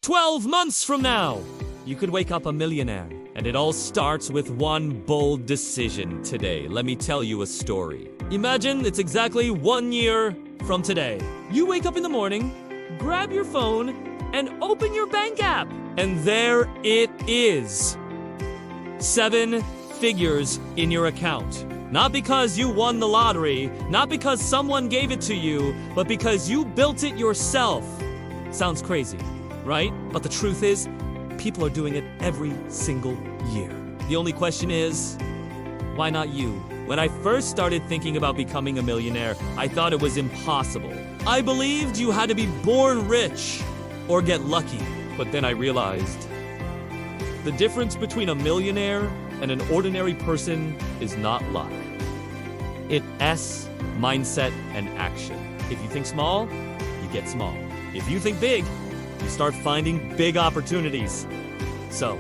12 months from now, you could wake up a millionaire. And it all starts with one bold decision today. Let me tell you a story. Imagine it's exactly 1 year from today. You wake up in the morning, grab your phone, and open your bank app. And there it is. 7 figures in your account. Not because you won the lottery, not because someone gave it to you, but because you built it yourself. Sounds crazy, right? But the truth is, people are doing it every single year. The only question is, why not you? When I first started thinking about becoming a millionaire, I thought it was impossible. I believed you had to be born rich or get lucky. But then I realized the difference between a millionaire and an ordinary person is not luck. It's mindset and action. If you think small, you get small. If you think big, you start finding big opportunities. So,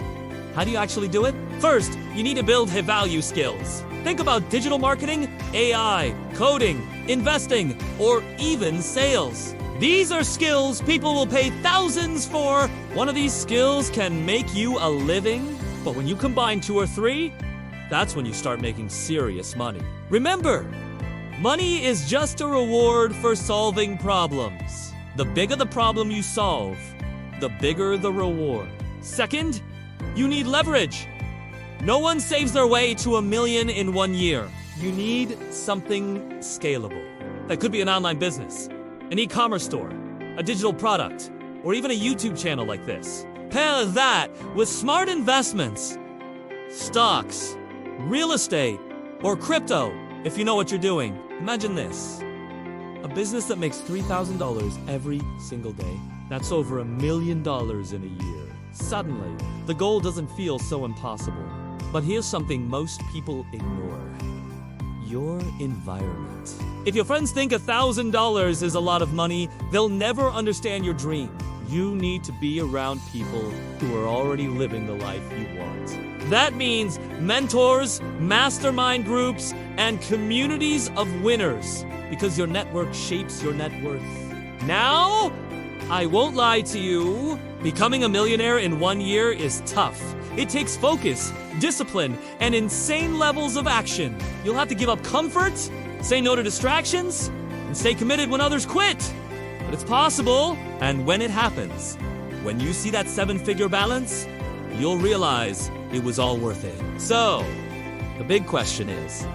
how do you actually do it? First, you need to build high-value skills. Think about digital marketing, AI, coding, investing, or even sales. These are skills people will pay thousands for. One of these skills can make you a living, but when you combine 2 or 3, that's when you start making serious money. Remember, money is just a reward for solving problems. The bigger the problem you solve, the bigger the reward. Second, you need leverage. No one saves their way to $1 million in 1 year. You need something scalable. That could be an online business, an e-commerce store, a digital product, or even a YouTube channel like this. Pair that with smart investments, stocks, real estate, or crypto, if you know what you're doing. Imagine this. A business that makes $3,000 every single day. That's over $1 million in a year. Suddenly, the goal doesn't feel so impossible. But here's something most people ignore. Your environment. If your friends think $1,000 is a lot of money, they'll never understand your dream. You need to be around people who are already living the life you want. That means mentors, mastermind groups, and communities of winners, because your network shapes your net worth. Now, I won't lie to you, becoming a millionaire in 1 year is tough. It takes focus, discipline, and insane levels of action. You'll have to give up comfort, say no to distractions, and stay committed when others quit. But it's possible, and when it happens, when you see that 7-figure balance, you'll realize it was all worth it. So, the big question is,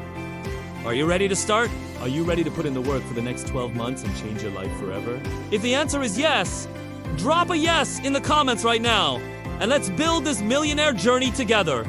are you ready to start? Are you ready to put in the work for the next 12 months and change your life forever? If the answer is yes, drop a yes in the comments right now, and let's build this millionaire journey together.